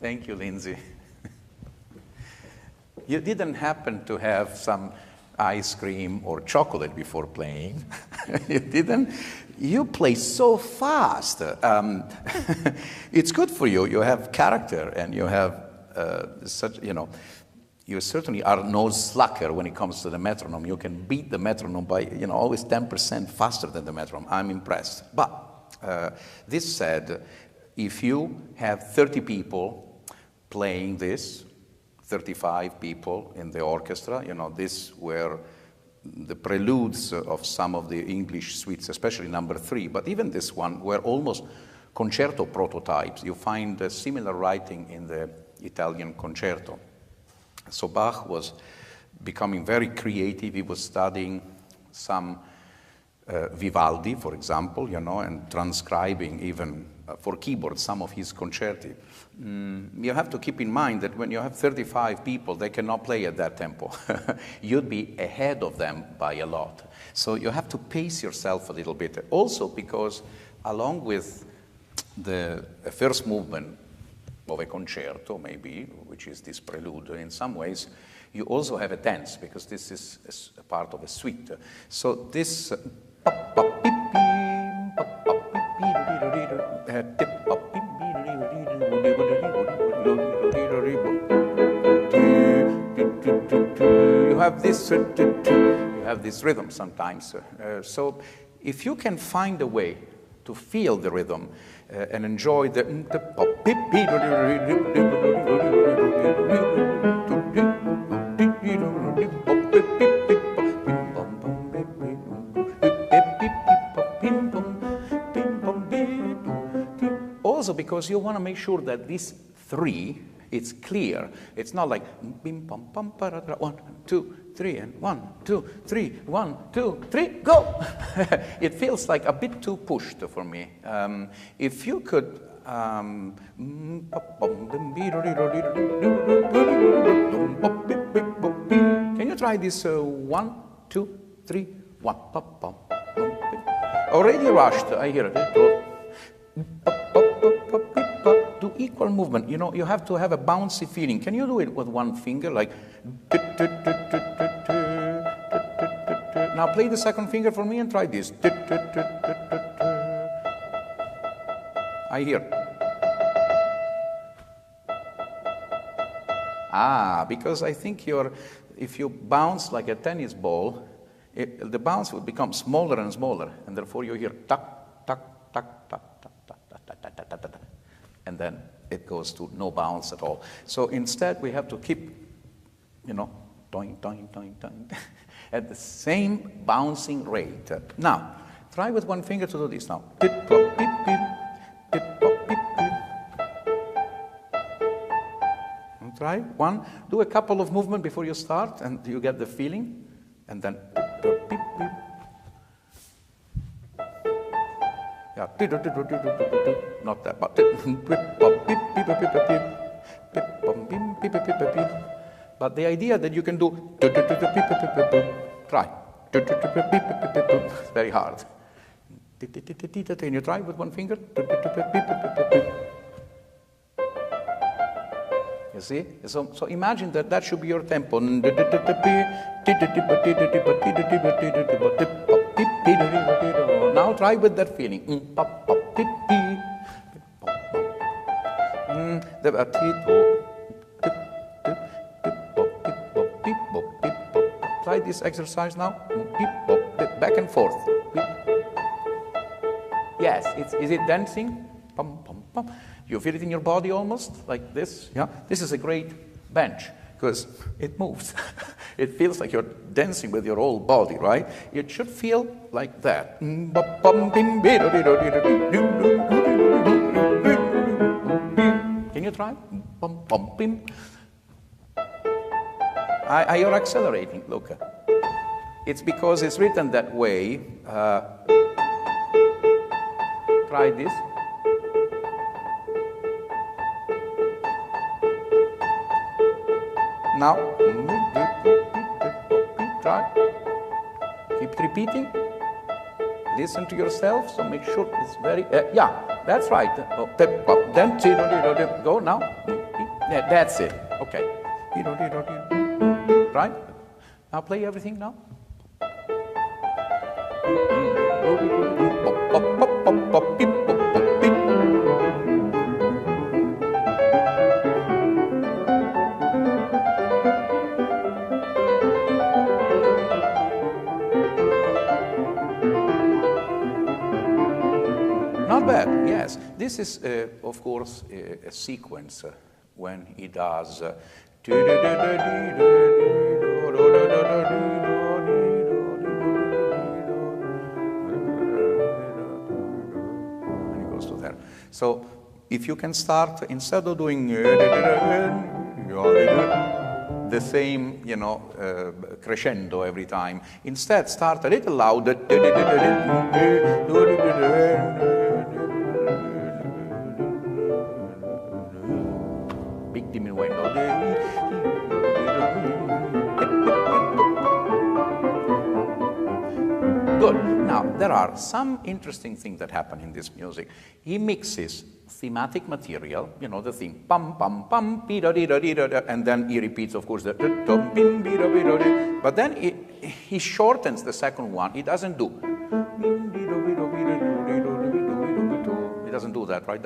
Thank you, Lindsay. You didn't happen to have some ice cream or chocolate before playing. You didn't? You play so fast. It's good for you. You have character and you have such, you certainly are no slacker when it comes to the metronome. You can beat the metronome by, always 10% faster than the metronome. I'm impressed. But this said, if you have 30 people playing this, 35 people in the orchestra, this were the preludes of some of the English suites, especially number 3, but even this one were almost concerto prototypes. You find similar writing in the Italian concerto. So Bach was becoming very creative. He was studying some Vivaldi, for example, and transcribing even for keyboard some of his concerti. You have to keep in mind that when you have 35 people, they cannot play at that tempo. You'd be ahead of them by a lot. So you have to pace yourself a little bit. Also because along with the first movement of a concerto, maybe, which is this prelude, in some ways, you also have a dance, because this is a part of a suite. So this you have this rhythm sometimes. So if you can find a way to feel the rhythm and enjoy the also because you want to make sure that these 3, it's clear. It's not like bim pam pam para 1, 2, 3, and 1, 2, 3, 1, 2, 3, go. It feels like a bit too pushed for me. If you could can you try this 1, 2, 3, 1? Already rushed, I hear it. Do equal movement. You have to have a bouncy feeling. Can you do it with one finger, like? Now play the second finger for me and try this. I hear. Because I think if you bounce like a tennis ball, the bounce will become smaller and smaller, and therefore you hear tuck, tuck, tuck, tuck, tuck, tuck, tuck, tuck, tuck, tuck, tuck, tuck. And then it goes to no bounce at all. So instead, we have to keep, doing, doing, doing, doing, at the same bouncing rate. Now, try with one finger to do this now. Pip, pop, pip, pip, pip, pop, pip, pip. And try one. Do a couple of movements before you start, and you get the feeling. And then pip, pop, pip, pip. Not that, but but the idea that you can do try. It's very hard. Can you try with one finger? You see? So imagine that should be your tempo. Now try with that feeling. Try this exercise now. Back and forth. Yes, is it dancing? You feel it in your body almost like this? Yeah. This is a great bench because it moves. It feels like you're dancing with your whole body, right? It should feel like that. Can you try? You're accelerating, look. It's because it's written that way. Try this. Now, try. Keep repeating. Listen to yourself, so make sure it's very, yeah, that's right. Then, go now. Yeah, that's it. Okay. Right? Now play everything now. Not bad, yes. This is, of course, a sequence when he does. And he goes to there. So if you can start, instead of doing the same, you know, crescendo every time, instead start a little louder. Big diminuendo. Good. Now, there are some interesting things that happen in this music. He mixes thematic material, you know, the theme, pam, pam, pam, pi-da-di-da-di-da-da, and then he repeats, of course, the but then he shortens the second one. He doesn't do. He doesn't do that, right?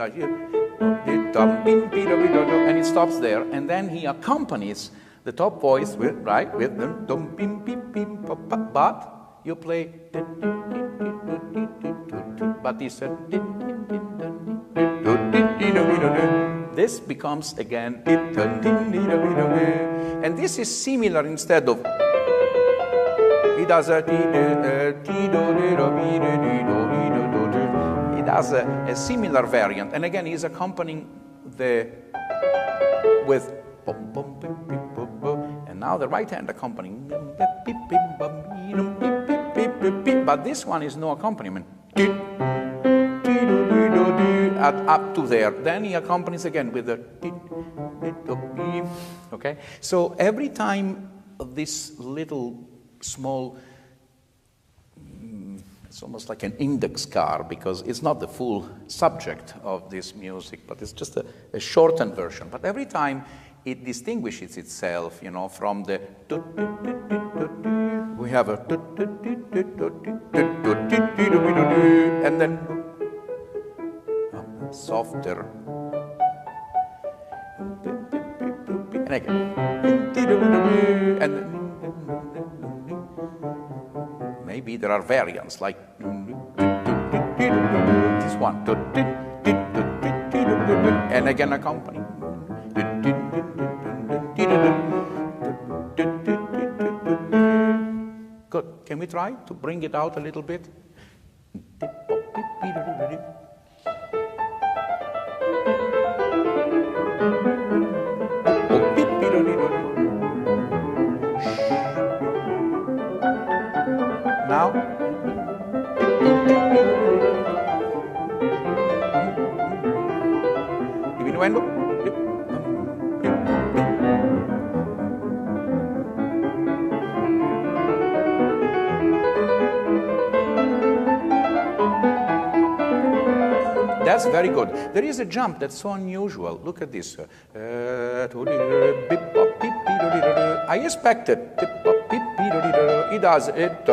And it stops there, and then he accompanies the top voice with, right, with the but you play, but he said, this becomes again, and this is similar instead of, he does a, he does a similar variant, and again he's accompanying the, with, and now the right hand accompanying, but this one is no accompaniment. Up to there. Then he accompanies again with the, okay? So every time this little small, it's almost like an index card, because it's not the full subject of this music, but it's just a shortened version. But every time it distinguishes itself, you know, from the, we have a, and then softer, and again, and maybe there are variants like this one, and again accompany. Good. Can we try to bring it out a little bit? Now, diminuendo. That's very good. There is a jump that's so unusual. Look at this. I expected. He does it.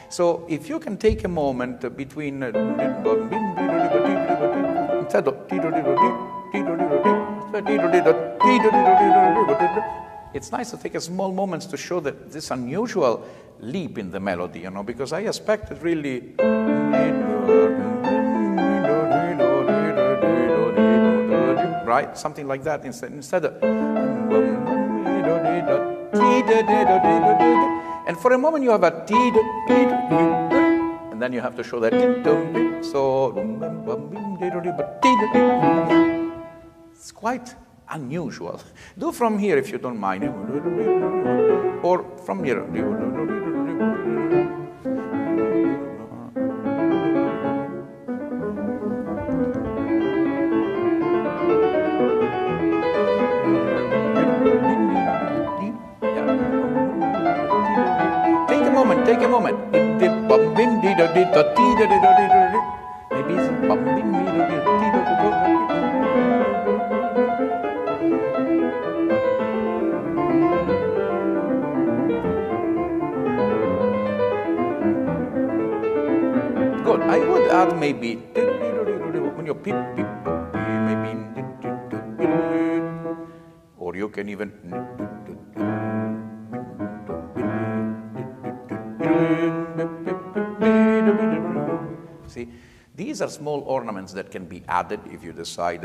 So if you can take a moment between instead of it's nice to take a small moments to show that this unusual leap in the melody, you know, because I expected really right, something like that instead of, and for a moment you have a and then you have to show that so it's quite unusual. Do from here if you don't mind, or from here. Take a moment. Maybe it's open your pip, pip, maybe, or you can even. See, these are small ornaments that can be added if you decide.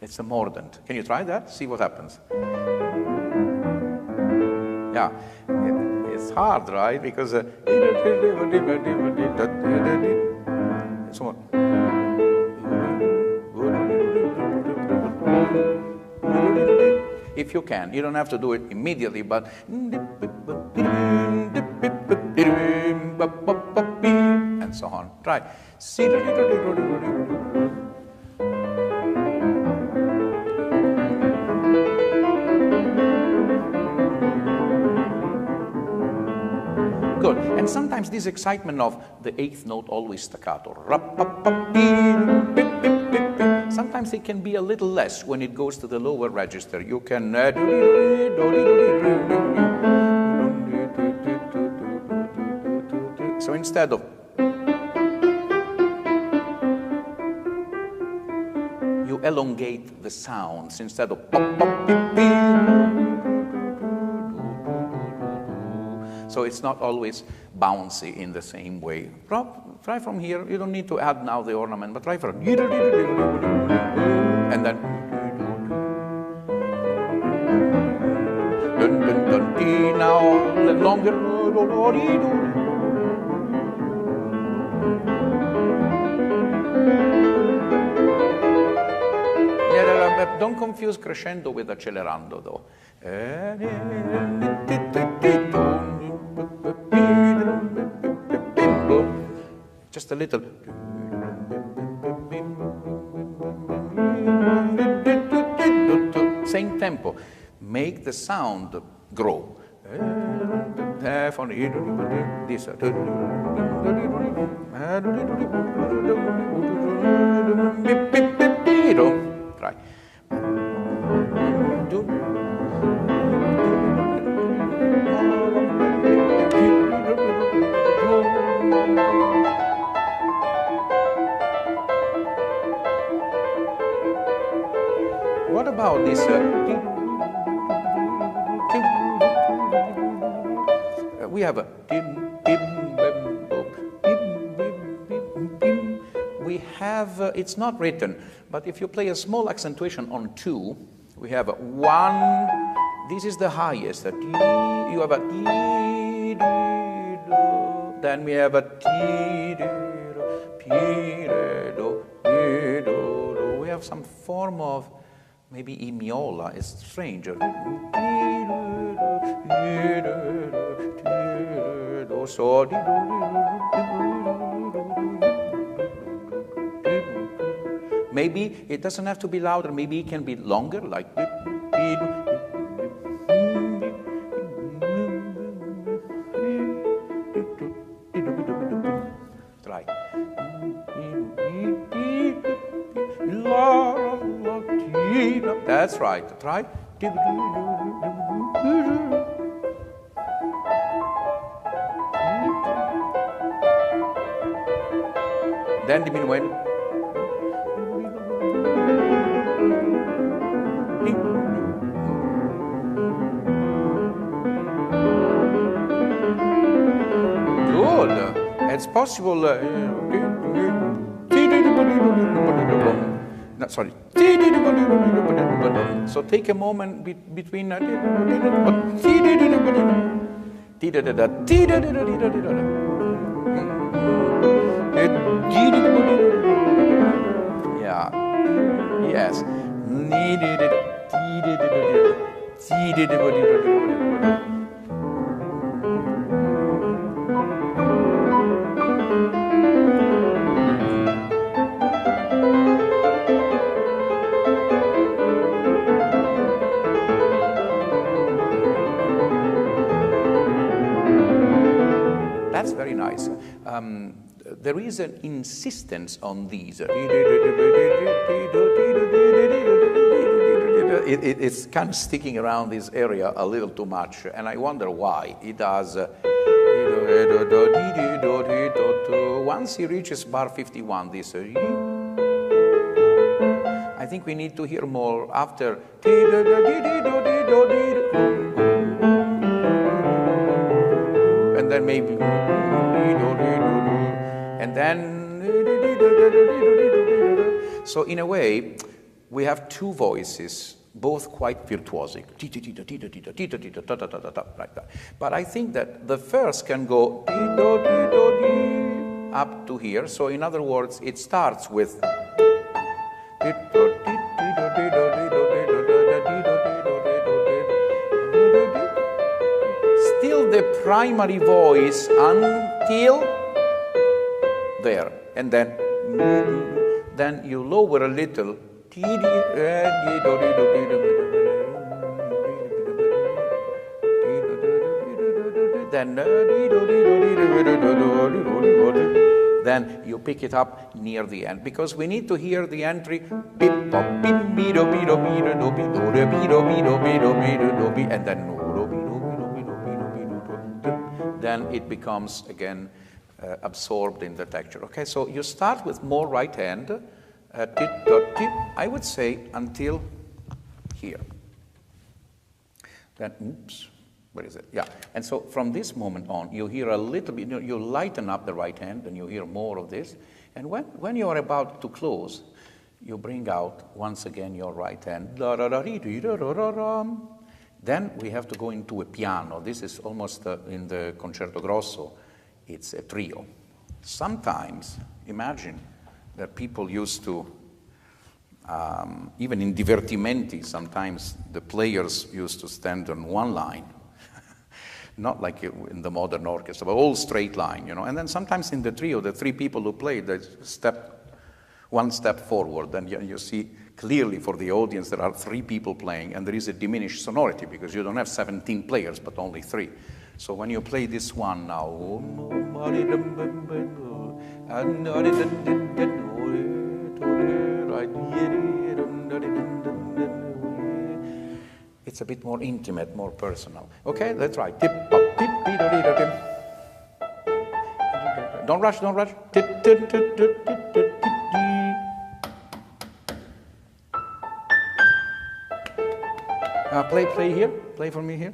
It's a mordant. Can you try that? See what happens. Yeah, it's hard, right? Because so if you can, you don't have to do it immediately, but and so on. Try. Good. And sometimes this excitement of the eighth note always staccato. Sometimes it can be a little less when it goes to the lower register. You can. So instead of. You elongate the sounds instead of. So it's not always bouncy in the same way. Try from here. You don't need to add now the ornament, but try from and then now the longer. Don't confuse crescendo with accelerando, though. Just a little. Same tempo. Make the sound grow. This. Try. What about this? We have a. We have. It's not written, but if you play a small accentuation on 2, we have a 1. This is the highest. You have a. Then we have a. We have some form of. Maybe imiola is stranger. Maybe it doesn't have to be louder. Maybe it can be longer, like. Try. That's right. Try. Then diminuendo. Good. It's possible. No, sorry. So take a moment between. Yeah. Yes. That's very nice. There is an insistence on these. It's kind of sticking around this area a little too much, and I wonder why. It does. once he reaches bar 51, this, I think we need to hear more after. And then maybe, and then, so in a way, we have two voices, both quite virtuosic, like that. But I think that the first can go up to here. So in other words, it starts with still the primary voice until there, and then you lower a little. Then you pick it up near the end, because we need to hear the entry, and then it becomes again absorbed in the texture. Okay, so you start with more right hand, I would say until here. Then, oops, where is it? Yeah, and so from this moment on, you hear a little bit, you lighten up the right hand and you hear more of this. And when you are about to close, you bring out once again your right hand. Then we have to go into a piano. This is almost in the Concerto Grosso, it's a trio. Sometimes, imagine that people used to, even in divertimenti, sometimes the players used to stand on one line, not like in the modern orchestra, but all straight line, you know. And then sometimes in the trio, the three people who play, they step one step forward, and you see clearly for the audience there are three people playing, and there is a diminished sonority because you don't have 17 players, but only three. So when you play this one now, it's a bit more intimate, more personal. Okay, let's try. Don't rush, don't rush. Play here. Play for me here.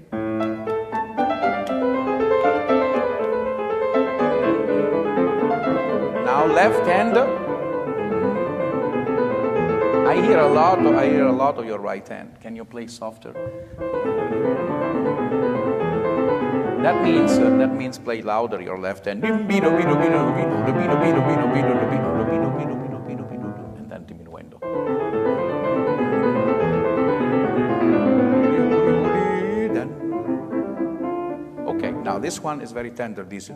Now left hand. I hear a lot of your right hand. Can you play softer? That means play louder your left hand. And then diminuendo. Okay, now this one is very tender. This.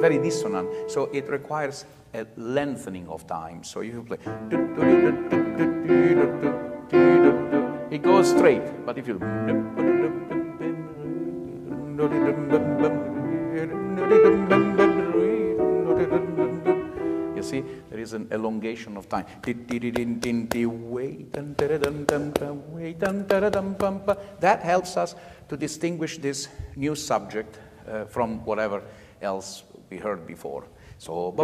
Very dissonant, so it requires a lengthening of time. So if you play, it goes straight, but if you see, there is an elongation of time. That helps us to distinguish this new subject from whatever else we heard before. So,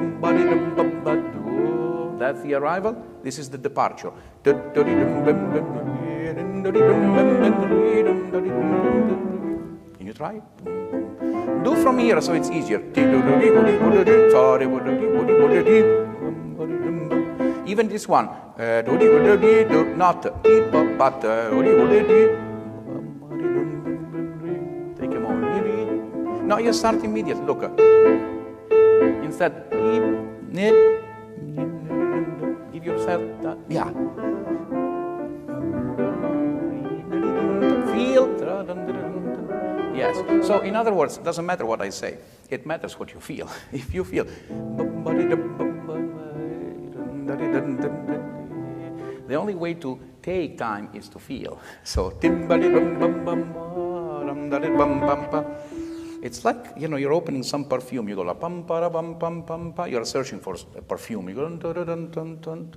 that's the arrival. This is the departure. Can you try it? Do from here so it's easier. Even this one. Not but. Take a moment. No, you start immediately. Look. Instead, give yourself that. Yeah. Feel. Yes. So, in other words, it doesn't matter what I say. It matters what you feel. If you feel. The only way to take time is to feel. So, It's like, you know, you're opening some perfume. You go la pam para pam pam pam pa. You're searching for a perfume. You go dun dun dun dun dun.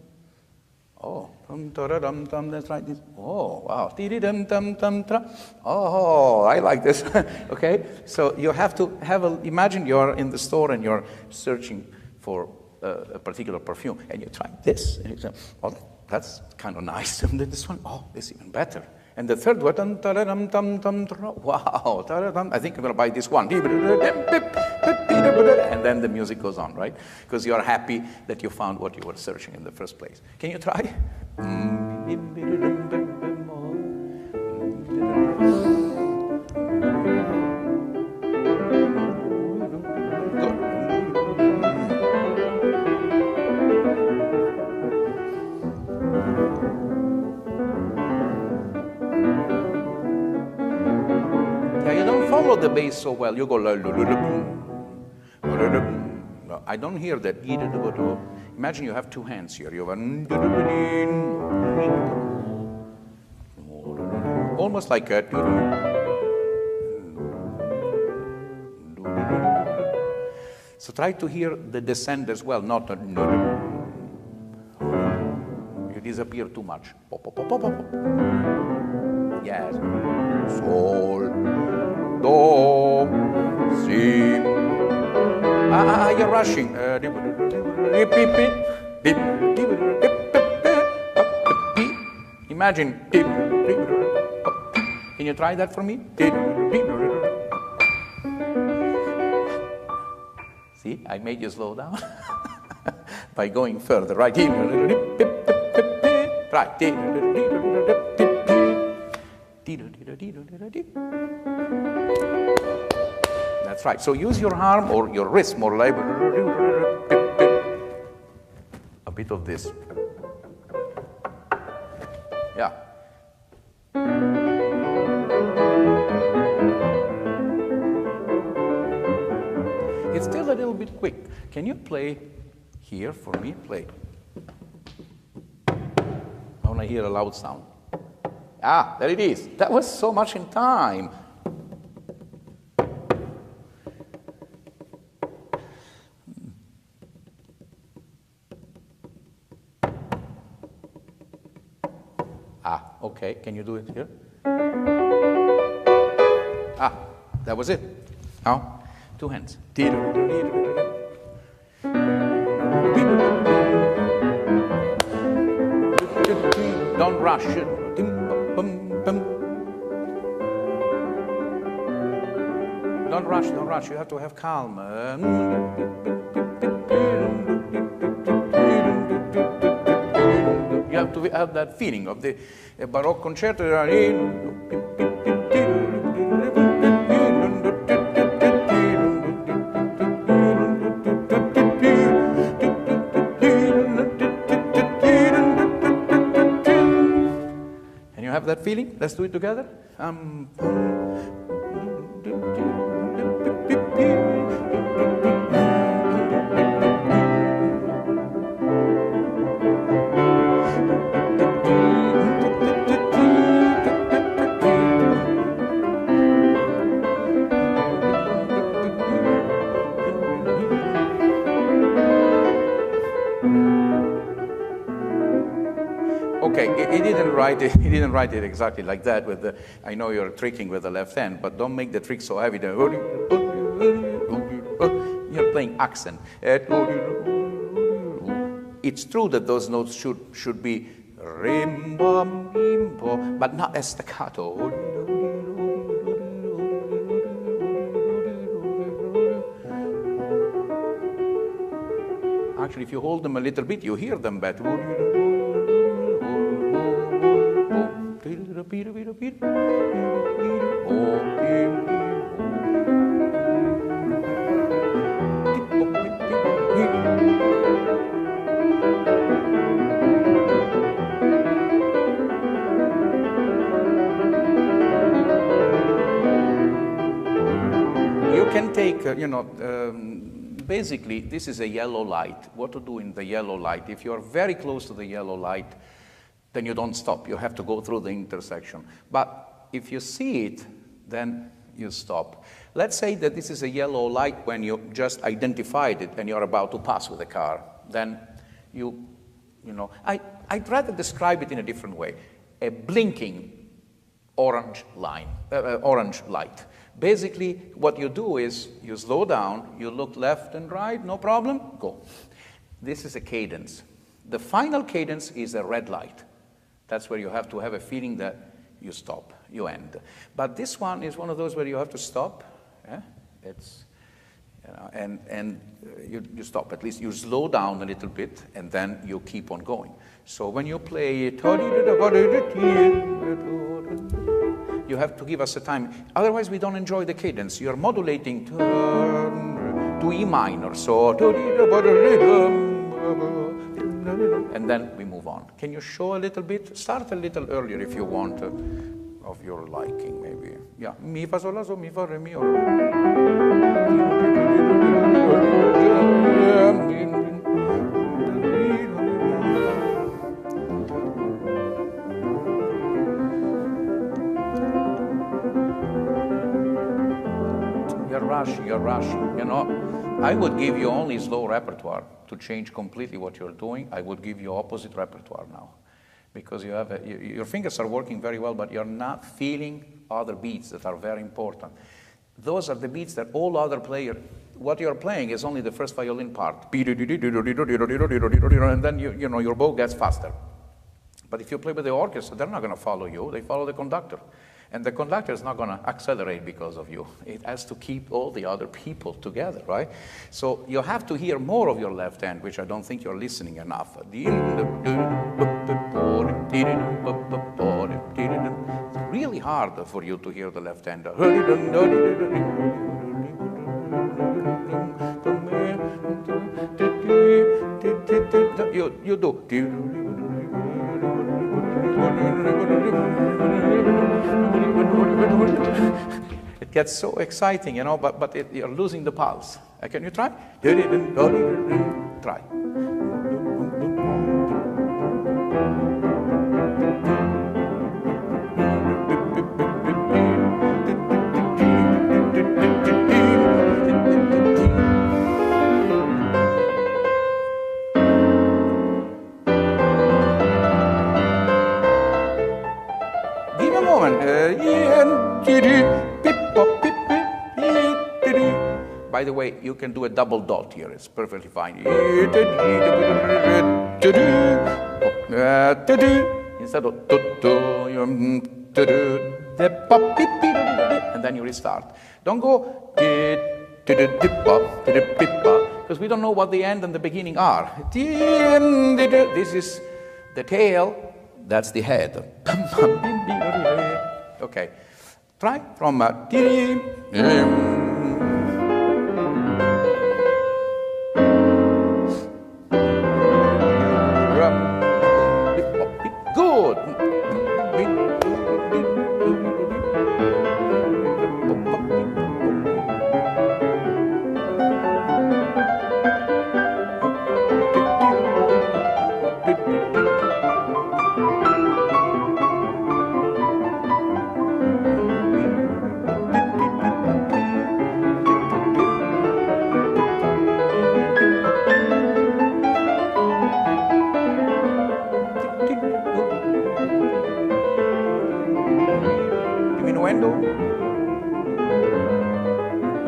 Oh, dum dum dum dum. That's right. Oh, wow. Dum dum dum dum. Oh, I like this. Okay, so you have to have imagine you're in the store and you're searching for a particular perfume, and you try this, and you say, oh, that's kind of nice. And then this one, oh, this is even better. And the third one, dum, dum, dum, dum, dum, wow, I think I'm going to buy this one. And then the music goes on, right? Because you're happy that you found what you were searching in the first place. Can you try? Follow the bass so well. You go la la la la. No, I don't hear that. Imagine you have two hands here. You have almost like a. So try to hear the descent as well, not a. You disappear too much. Yes. Sol. Do, si. You're rushing. Imagine. Can you try that for me? See, I made you slow down by going further, right? Right. That's right. So use your arm or your wrist more like a bit of this. Yeah. It's still a little bit quick. Can you play here for me? Play. I want to hear a loud sound. Ah, there it is. That was so much in time. Ah, okay. Can you do it here? Ah, that was it. Now, two hands. Don't rush it. Don't rush, don't rush. You have to have calm. You have to have that feeling of the Baroque concerto. And you have that feeling? Let's do it together. Okay, he didn't write it exactly like that. With the, I know you're tricking with the left hand, but don't make the trick so heavy. You're playing accent. It's true that those notes should be rim-bom-bim-bo, but not as staccato. Actually, if you hold them a little bit, you hear them better. You can take, basically, this is a yellow light. What to do in the yellow light? If you're very close to the yellow light, then you don't stop. You have to go through the intersection. But if you see it, then you stop. Let's say that this is a yellow light when you just identified it and you're about to pass with the car. Then you know, I'd rather describe it in a different way. A blinking orange line, orange light. Basically, what you do is you slow down, you look left and right, no problem, go. This is a cadence. The final cadence is a red light. That's where you have to have a feeling that you stop, you end. But this one is one of those where you have to stop. Yeah? It's, you know, and you stop. At least you slow down a little bit, and then you keep on going. So when you play it, you have to give us a time. Otherwise, we don't enjoy the cadence. You're modulating to E minor. So, and then we move on. Can you show a little bit? Start a little earlier if you want, of your liking, maybe. Yeah. Mi fa sol la so mi fa re mi. You're rushing, you know. I would give you only slow repertoire to change completely what you're doing. I would give you opposite repertoire now, because you have your fingers are working very well, but you're not feeling other beats that are very important. Those are the beats that all other players, what you're playing is only the first violin part, and then you know your bow gets faster. But if you play with the orchestra, they're not going to follow you. They follow the conductor. And the conductor is not going to accelerate because of you. It has to keep all the other people together, right? So you have to hear more of your left hand, which I don't think you're listening enough. It's really hard for you to hear the left hand. You do. It gets so exciting, you know, but you're losing the pulse. Can you try? Try. By the way, you can do a double dot here. It's perfectly fine. Instead of and then you restart. Don't go because we don't know what the end and the beginning are. This is the tail. That's the head. Okay. Try from good.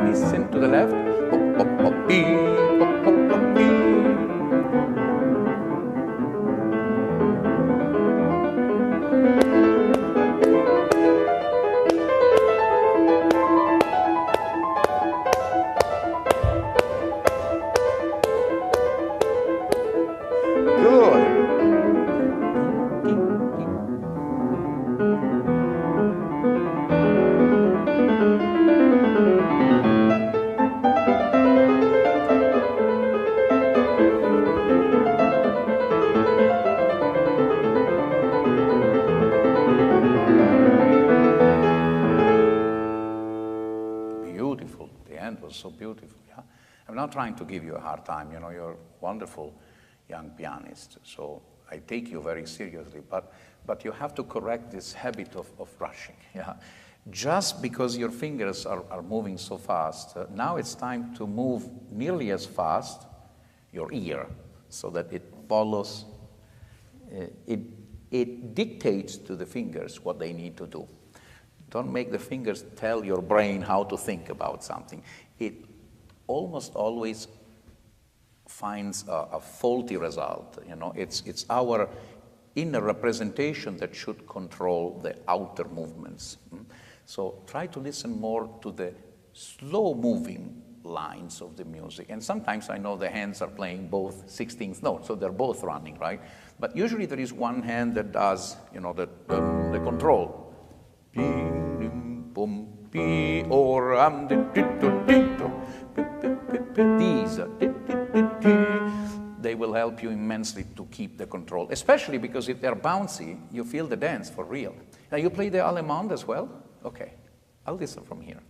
Listen to the left. So beautiful, yeah. I'm not trying to give you a hard time, you know, you're a wonderful young pianist, so I take you very seriously, but you have to correct this habit of rushing, yeah. just because your fingers are moving so fast, now it's time to move nearly as fast your ear so that it follows, it dictates to the fingers what they need to do. Don't make the fingers tell your brain how to think about something. It almost always finds a faulty result. You know, it's our inner representation that should control the outer movements. So try to listen more to the slow-moving lines of the music. And sometimes I know the hands are playing both 16th notes, so they're both running, right? But usually there is one hand that does, you know, the control. Or these, they will help you immensely to keep the control, especially because if they're bouncy, you feel the dance for real. Now you play the allemande as well? Okay, I'll listen from here.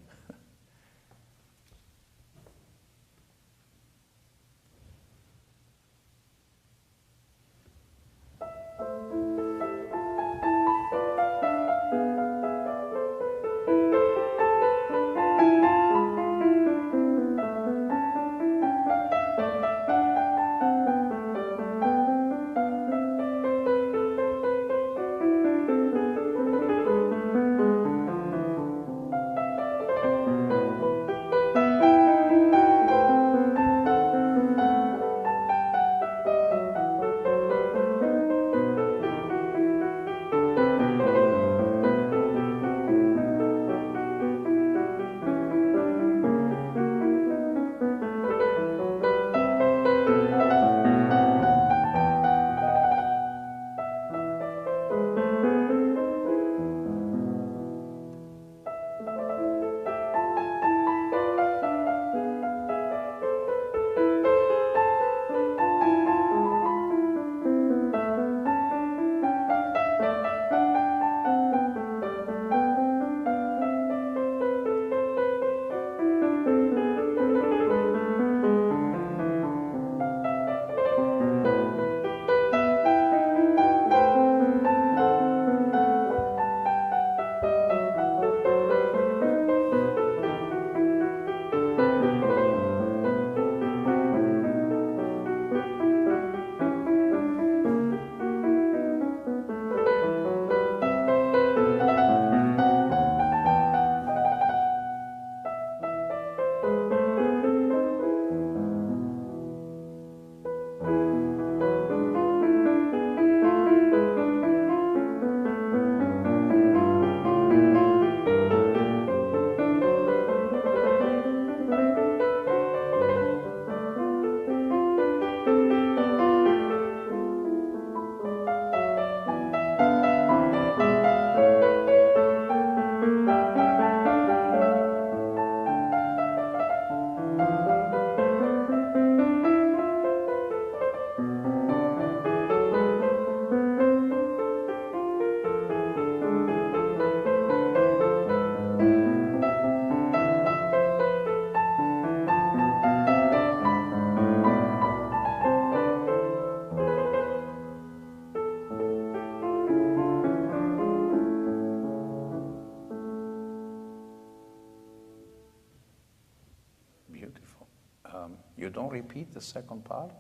You don't repeat the second part?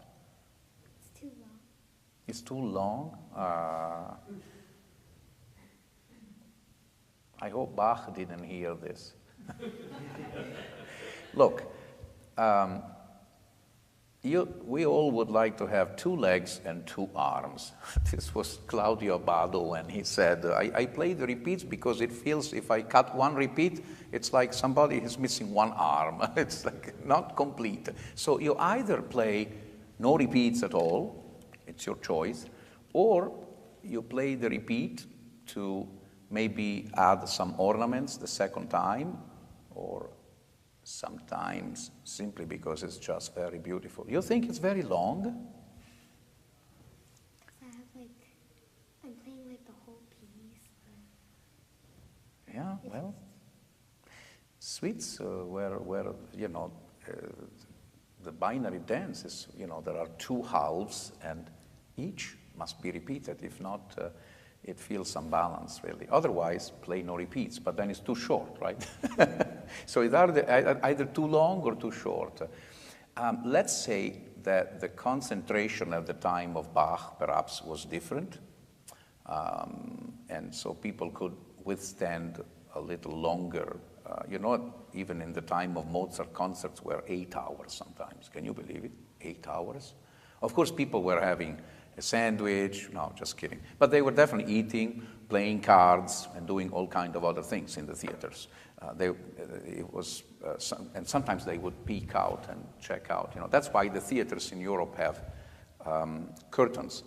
It's too long. It's too long? I hope Bach didn't hear this. Look, we all would like to have 2 legs and 2 arms. This was Claudio Abbado, and he said, I play the repeats because it feels if I cut one repeat, it's like somebody is missing one arm. It's like not complete. So you either play no repeats at all, it's your choice, or you play the repeat to maybe add some ornaments the second time, or sometimes simply because it's just very beautiful. You think it's very long? I'm playing like the whole piece. Yeah, well, suites where you know, the binary dance is, you know, there are 2 halves and each must be repeated. If not, it feels some balance, really. Otherwise, play no repeats, but then it's too short, right? So it's either too long or too short. Let's say that the concentration at the time of Bach perhaps was different, and so people could withstand a little longer. Even in the time of Mozart, concerts were 8 hours sometimes. Can you believe it? 8 hours? Of course, people were having a sandwich. No, just kidding. But they were definitely eating, playing cards, and doing all kinds of other things in the theaters. And sometimes they would peek out and check out. That's why the theaters in Europe have curtains.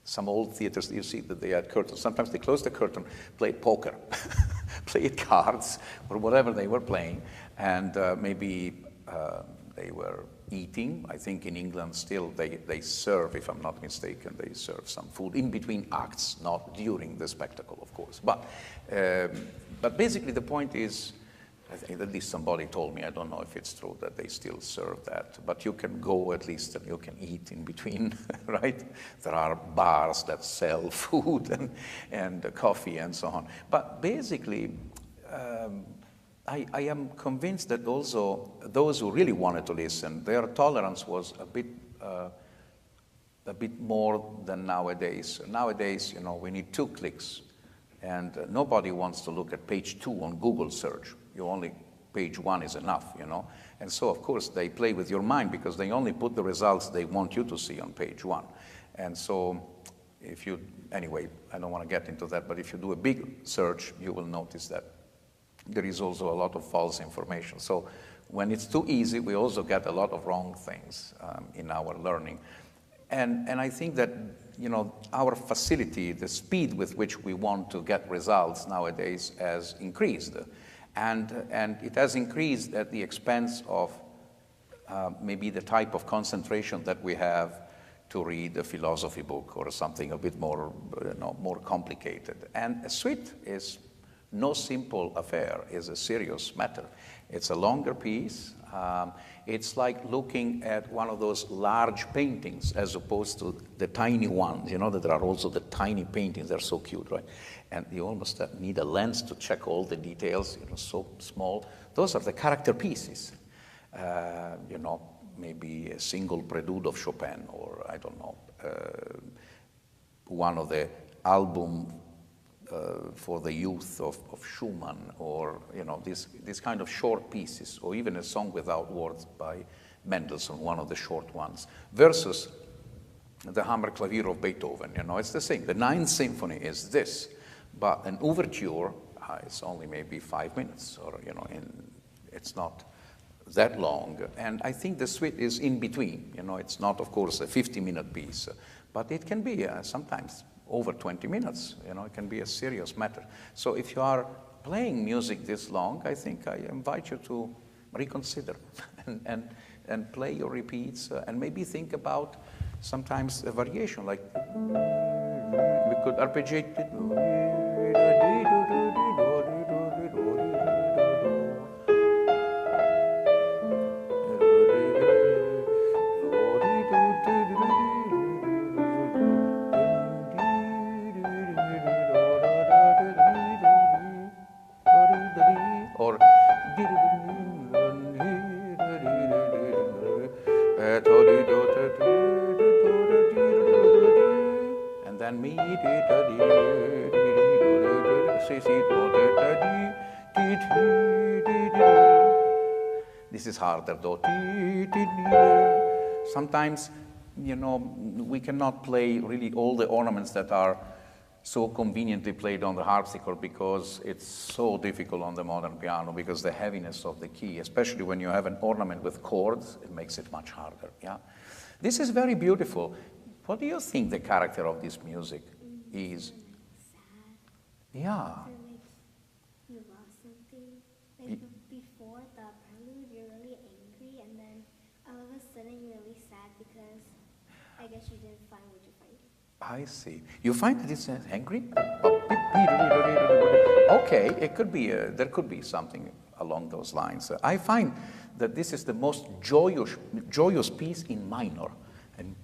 Some old theaters, you see that they had curtains. Sometimes they closed the curtain, played poker, played cards, or whatever they were playing, and maybe they were eating. I think in England still they serve, if I'm not mistaken, they serve some food in between acts, not during the spectacle, of course. But basically the point is, I think at least somebody told me, I don't know if it's true, that they still serve that. But you can go at least and you can eat in between, right? There are bars that sell food and coffee and so on. But basically, I am convinced that also those who really wanted to listen, their tolerance was a bit more than nowadays. Nowadays, we need 2 clicks, and nobody wants to look at page 2 on Google search. Page 1 is enough, And so, of course, they play with your mind because they only put the results they want you to see on page 1. And so, anyway, I don't want to get into that, but if you do a big search, you will notice that there is also a lot of false information. So when it's too easy, we also get a lot of wrong things in our learning. And I think that, our facility, the speed with which we want to get results nowadays has increased. And it has increased at the expense of maybe the type of concentration that we have to read a philosophy book or something a bit more, more complicated. And a suite is no simple affair, is a serious matter. It's a longer piece. It's like looking at one of those large paintings as opposed to the tiny ones. That there are also the tiny paintings. They're so cute, right? And you almost need a lens to check all the details, so small. Those are the character pieces. Maybe a single prelude of Chopin, or I don't know, one of the album for the youth of Schumann, or these kind of short pieces, or even a song without words by Mendelssohn, one of the short ones, versus the Hammerklavier of Beethoven. It's the same. The Ninth Symphony is this, but an overture is only maybe 5 minutes, or it's not that long. And I think the suite is in between. It's not, of course, a 50-minute piece, but it can be sometimes over 20 minutes. It can be a serious matter. So if you are playing music this long, I think I invite you to reconsider and play your repeats, and maybe think about sometimes a variation, like we could arpeggiate it. And then me. This is harder though. Sometimes, we cannot play really all the ornaments that are so conveniently played on the harpsichord because it's so difficult on the modern piano, because the heaviness of the key, especially when you have an ornament with chords, it makes it much harder. Yeah, this is very beautiful. What do you think the character of this music is? Sad. Yeah. You lost something. Like before the prelude, you're really angry, and then all of a sudden you're really sad because I guess you didn't find what you find. I see. You find that it's angry? Okay, it could be. There could be something along those lines. I find that this is the most joyous piece in minor. And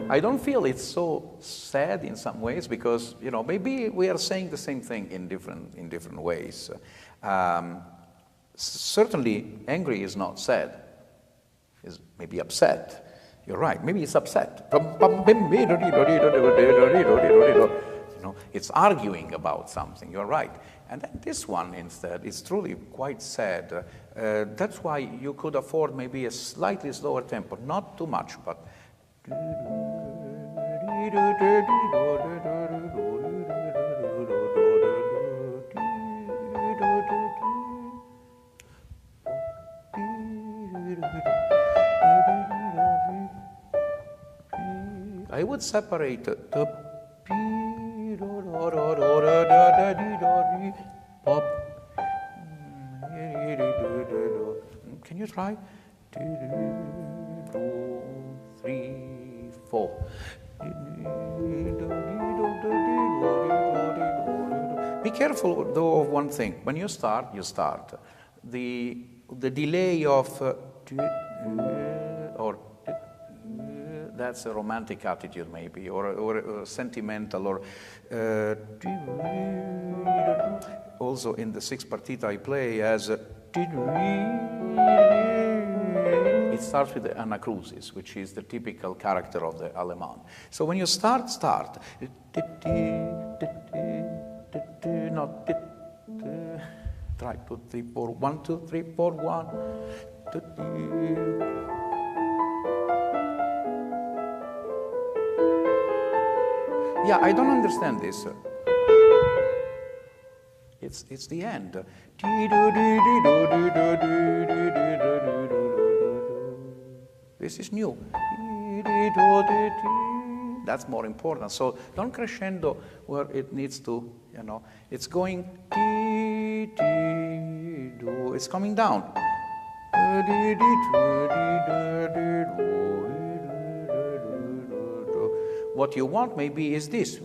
I don't feel it's so sad in some ways because, you know, maybe we are saying the same thing in different ways. Certainly, angry is not sad. It's maybe upset. You're right. Maybe it's upset. You know, it's arguing about something. You're right. And then this one instead is truly quite sad. That's why you could afford maybe a slightly slower tempo, not too much, but. I would separate the pop. Can you try? 2, 3, 4. Be careful though of one thing. When you start, The delay of or that's a romantic attitude maybe, or sentimental, or also in the sixth partita I play as it starts with the anacrusis, which is the typical character of the Allemande. So when you start, not try 2, 3, 4, 1, 2, 3, 4, 1. Yeah, I don't understand this. It's the end. This is new. That's more important. So don't crescendo where it needs to, you know. It's going, it's coming down. What you want maybe is this.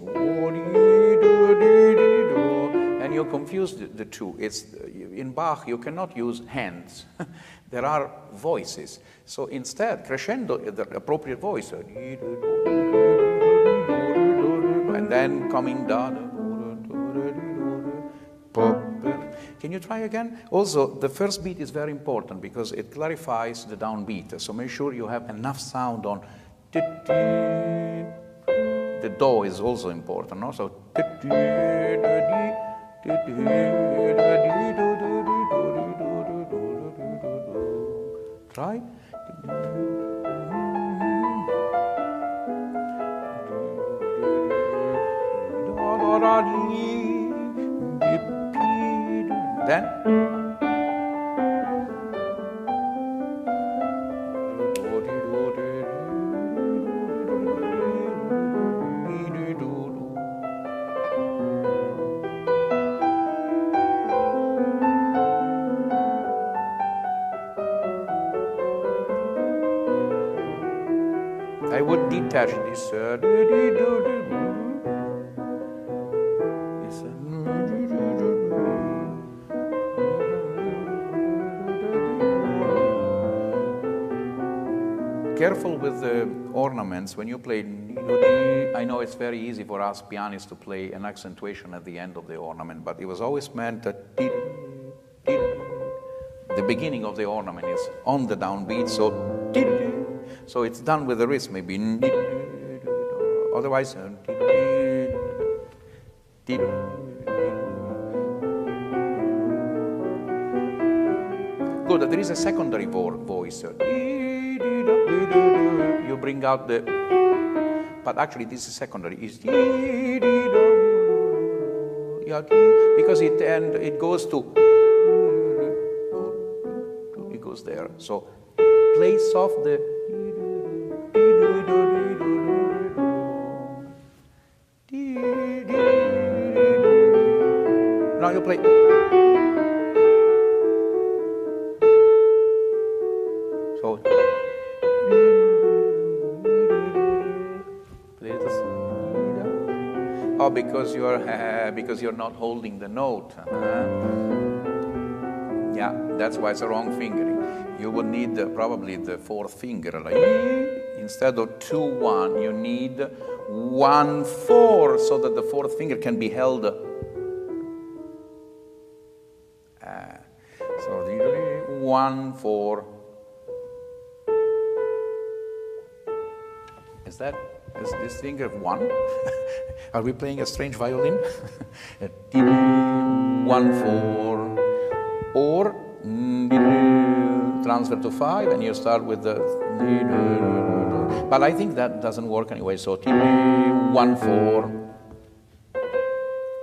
And you confuse the two. It's, in Bach, you cannot use hands. There are voices. So instead, crescendo, the appropriate voice. And then coming down. Can you try again? Also, the first beat is very important because it clarifies the downbeat. So make sure you have enough sound on. The do is also important, no? So try. Then I would detach this. Careful with the ornaments when you play. I know it's very easy for us pianists to play an accentuation at the end of the ornament, but it was always meant that the beginning of the ornament is on the downbeat, so it's done with the wrist, maybe. Otherwise, good. There is a secondary voice. You bring out the, but actually this is secondary. Is because it goes to, it goes there. So play soft the. Now you play. So play this. Oh, because you're not holding the note. Yeah, that's why it's a wrong fingering. You would need probably the fourth finger. Like, instead of 2-1, you need 1-4 so that the fourth finger can be held. So 1-4. Is this finger 1? Are we playing a strange violin? 1-4. Or transfer to 5 and you start with the. But I think that doesn't work anyway. So 1-4,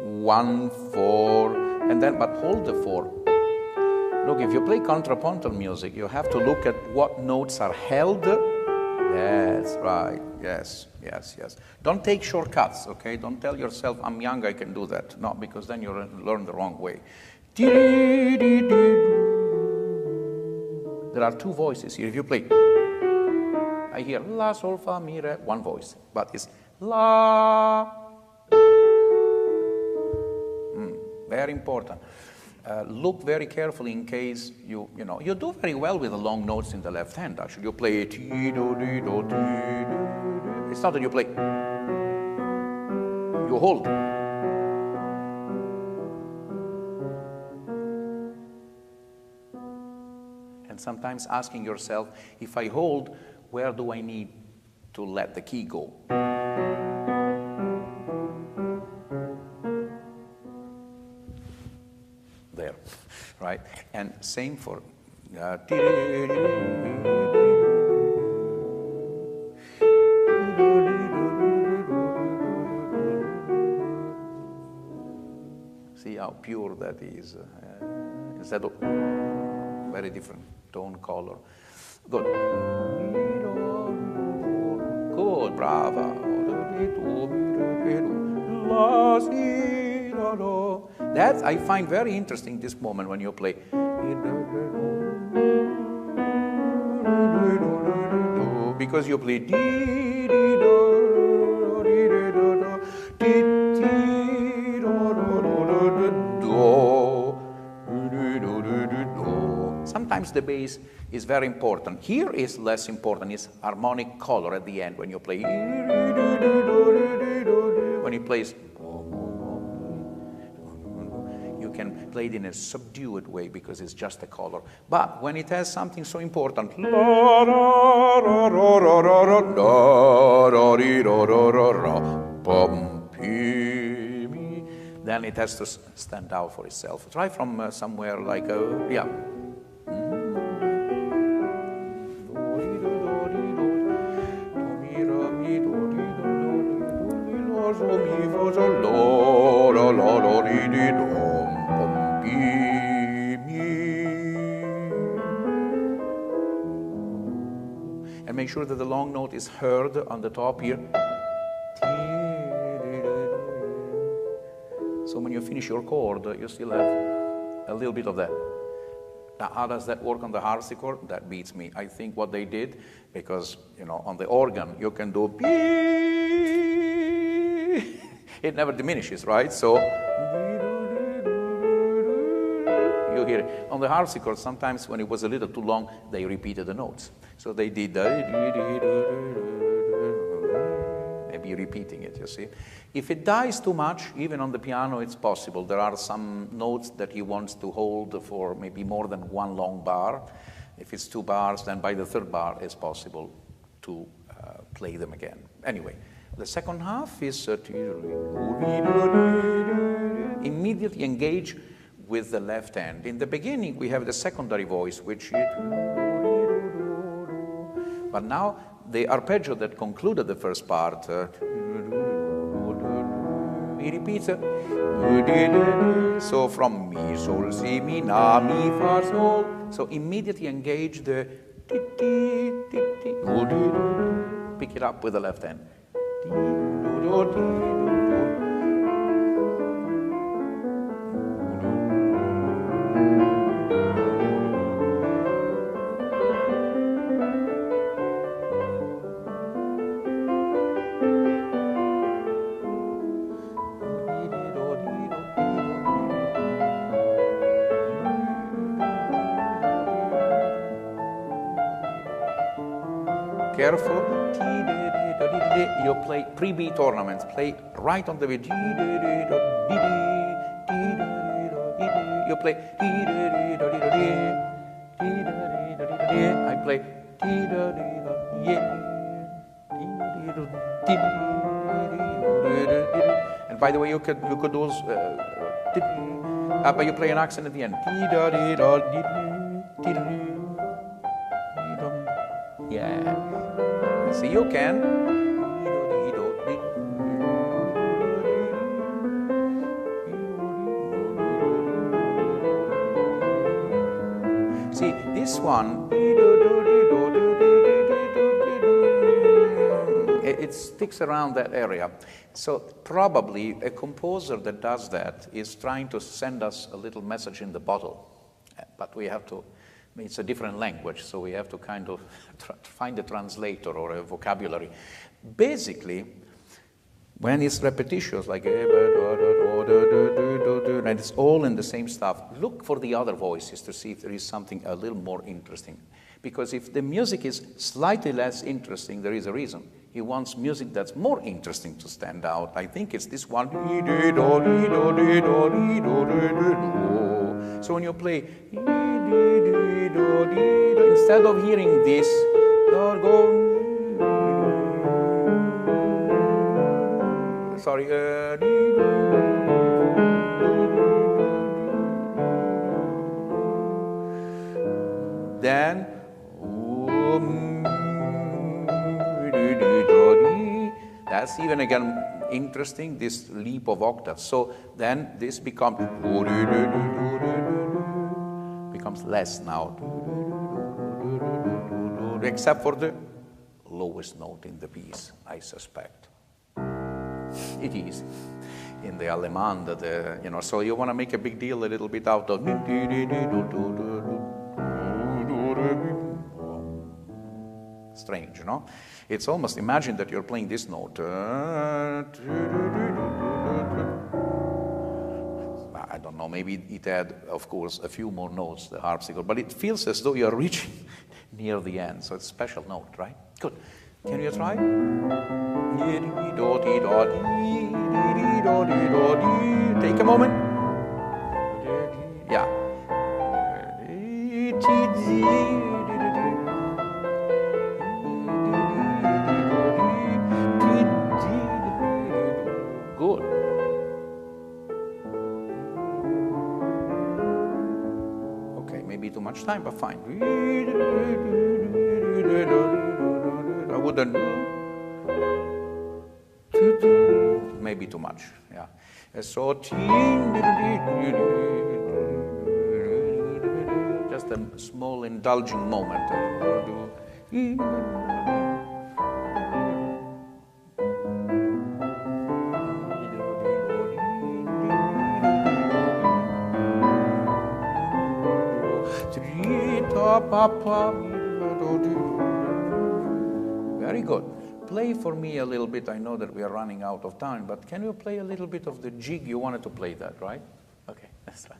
1-4, and then but hold the 4. Look, if you play contrapuntal music, you have to look at what notes are held. That's right. Yes. Don't take shortcuts, okay? Don't tell yourself, I'm young, I can do that. No, because then you learn the wrong way. There are two voices here. If you play, I hear La, Sol, Fa, Mi, Re, one voice, but it's La. Very important. Look very carefully in case you do very well with the long notes in the left hand. Actually, you play it. It's not that you play. You hold. And sometimes asking yourself, if I hold, where do I need to let the key go? There, right? And same for see how pure that is. Instead of very different tone color. Good. Good, brava. That I find very interesting this moment when you play. Because you play. Sometimes the bass is very important. Here is less important. It's harmonic color at the end when you play. When he plays, you can play it in a subdued way because it's just a color. But when it has something so important, then it has to stand out for itself. Try from somewhere like yeah. And make sure that the long note is heard on the top here. So when you finish your chord, you still have a little bit of that. Now, how does that work on the harpsichord? That beats me. I think what they did, because, on the organ, you can do it never diminishes, right? So you hear it. On the harpsichord, sometimes when it was a little too long, they repeated the notes. So they did maybe repeating it, you see. If it dies too much, even on the piano, it's possible. There are some notes that he wants to hold for maybe more than one long bar. If it's 2 bars, then by the 3rd bar, it's possible to play them again. Anyway, the second half is immediately engage with the left hand. In the beginning, we have the secondary voice, which but now the arpeggio that concluded the first part, he repeats it. So from mi, sol, si, mi, na, mi, fa, sol. So immediately engage the pick it up with the left hand. careful. You play pre-beat ornaments. Play right on the beat. You play. I play. And by the way, you could do. But you play an accent at the end. Yeah. See, you can. See, this one, it sticks around that area. So probably a composer that does that is trying to send us a little message in the bottle. But we have to, it's a different language, so we have to kind of find a translator or a vocabulary. Basically, when it's repetitious, like, and it's all in the same stuff, look for the other voices to see if there is something a little more interesting. Because if the music is slightly less interesting, there is a reason. He wants music that's more interesting to stand out. I think it's this one. So when you play, instead of hearing this, sorry. Then, that's even again interesting, this leap of octaves. So then this becomes less now, except for the lowest note in the piece, I suspect. It is in the Allemande, so you want to make a big deal a little bit out of strange, no? It's almost, imagine that you're playing this note. I don't know, maybe it had, of course, a few more notes, the harpsichord, but it feels as though you're reaching near the end, so it's a special note, right? Good. Can you try? Take a moment. Yeah. Good. Okay, maybe too much time, but fine. I wouldn't. Maybe too much, yeah. So just a small indulging moment. Very good. Play for me a little bit. I know that we are running out of time, but can you play a little bit of the jig? You wanted to play that, right? Okay, that's fine.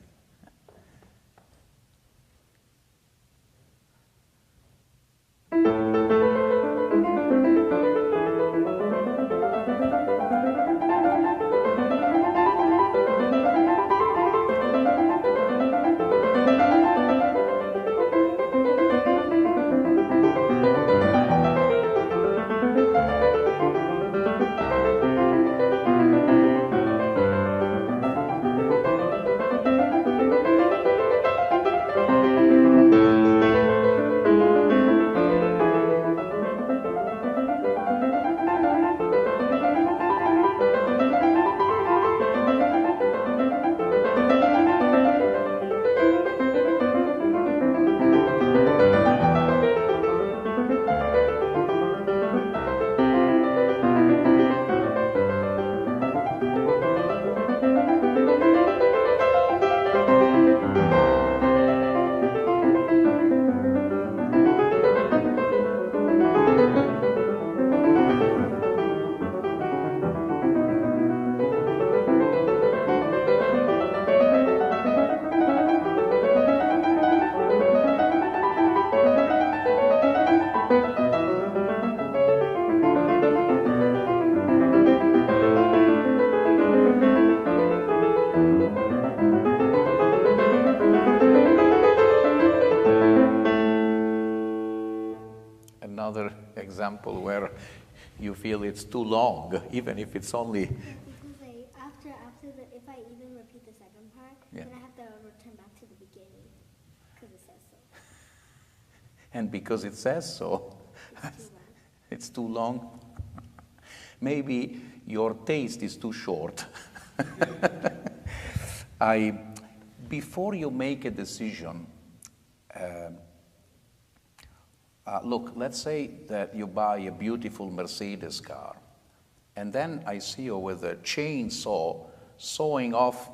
another example where you feel it's too long, even if it's only... Because after if I even repeat the second part, Yeah. then I have to return back to the beginning, because it says so. And because it says so, It's too long. it's too long. Maybe your taste is too short. Before you make a decision, look, let's say that you buy a beautiful Mercedes car, and then I see you with a chainsaw sawing off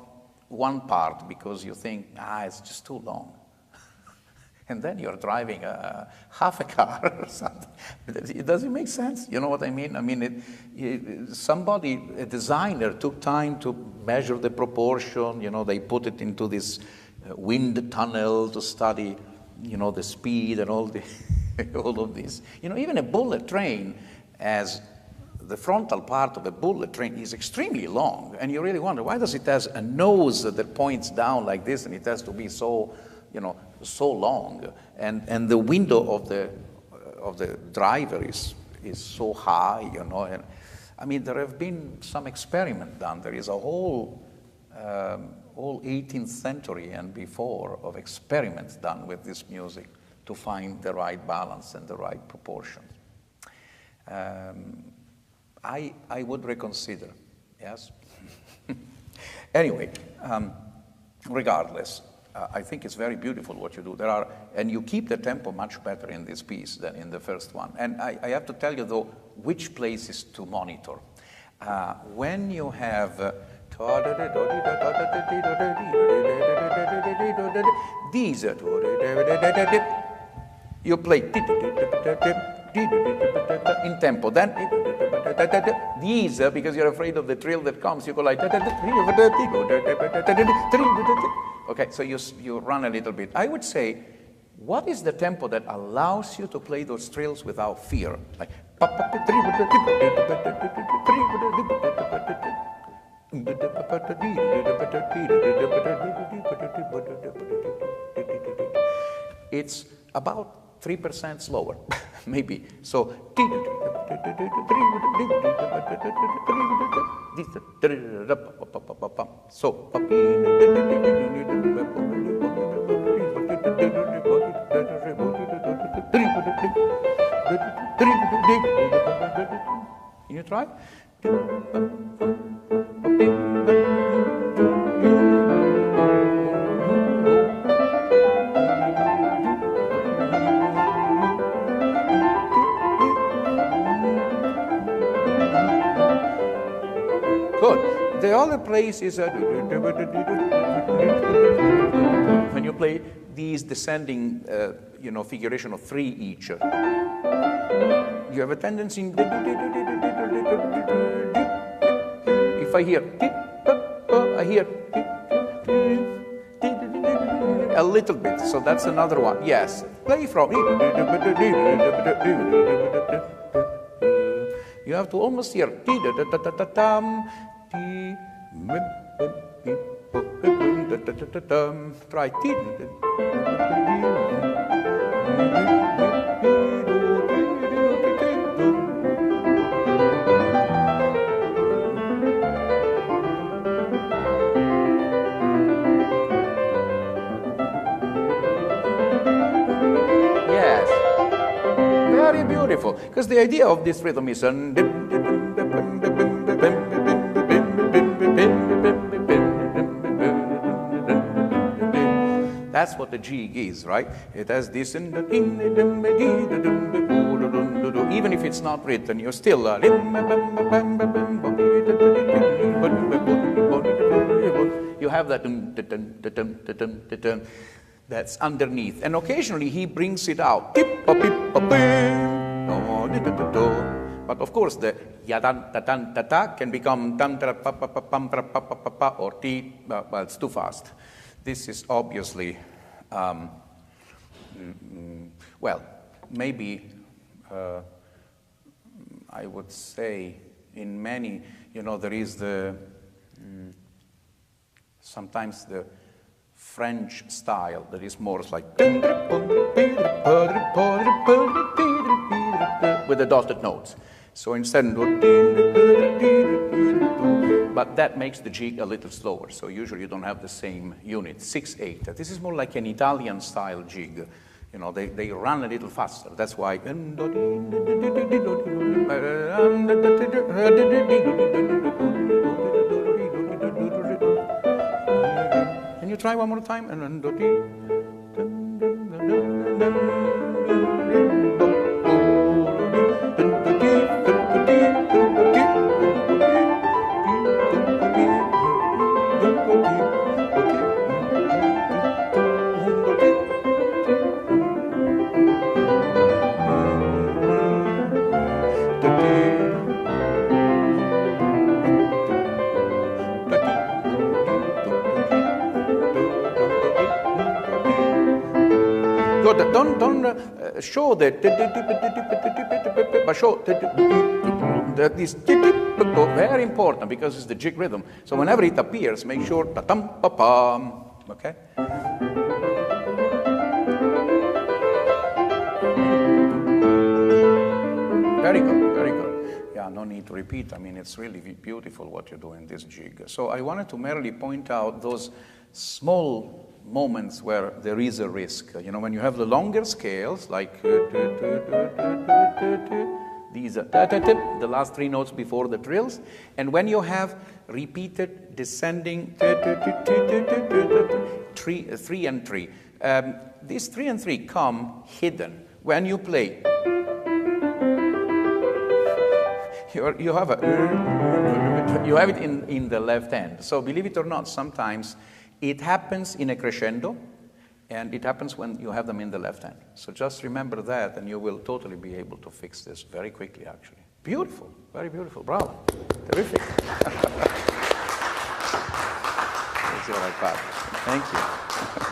one part because you think, it's just too long. And then you're driving half a car or something. Does it make sense? You know what I mean? I mean, a designer took time to measure the proportion. You know, they put it into this wind tunnel to study, you know, the speed and all of this. You know, even a bullet train, as the frontal part of a bullet train is extremely long, and you really wonder, why does it has a nose that points down like this, and it has to be so, you know, so long, and the window of the driver is so high, you know. And I mean, there have been some experiment done. There is a whole 18th century and before of experiments done with this music to find the right balance and the right proportions. I would reconsider, yes. Anyway, regardless. I think it's very beautiful what you do. And you keep the tempo much better in this piece than in the first one. And I have to tell you, though, which places to monitor. When you have these, you play in tempo. Then these, because you're afraid of the trill that comes, you go like... Okay, so you run a little bit. I would say, what is the tempo that allows you to play those trills without fear? Like, it's about 3% slower, maybe. So, can you try? Good. The other place is when you play these descending, figuration of 3 each. You have a tendency. If I hear, I hear a little bit. So that's another one. Yes. Play from. You have to almost hear. Try. Yes. Very beautiful. Because the idea of this rhythm is that's what the jig is, right? It has this even if it's not written, you're still you have that that's underneath, and occasionally he brings it out. But of course, the yadan tatan tata can become tam tra pa pa pa pam tra pa pa pa pa or ti. Well, it's too fast. This is obviously, well, maybe I would say in many, there is the sometimes the French style that is more like with the dotted notes. So instead, but that makes the jig a little slower. So usually you don't have the same unit, 6/8. This is more like an Italian style jig. You know, they run a little faster. That's why. Can you try one more time? Don't show that, but show that this very important because it's the jig rhythm. So whenever it appears, make sure ta-tum-pa-pam, okay? Very good, very good. Yeah, no need to repeat. I mean, it's really beautiful what you do in this jig. So I wanted to merely point out those small moments where there is a risk. You know, when you have the longer scales, like these are the last three notes before the trills, and when you have repeated descending 3 and 3, these 3 and 3 come hidden. When you play, you have it in the left hand. So believe it or not, sometimes it happens in a crescendo, and it happens when you have them in the left hand. So just remember that, and you will totally be able to fix this very quickly, actually. Beautiful, very beautiful. Bravo. Terrific. That's your iPad. Thank you.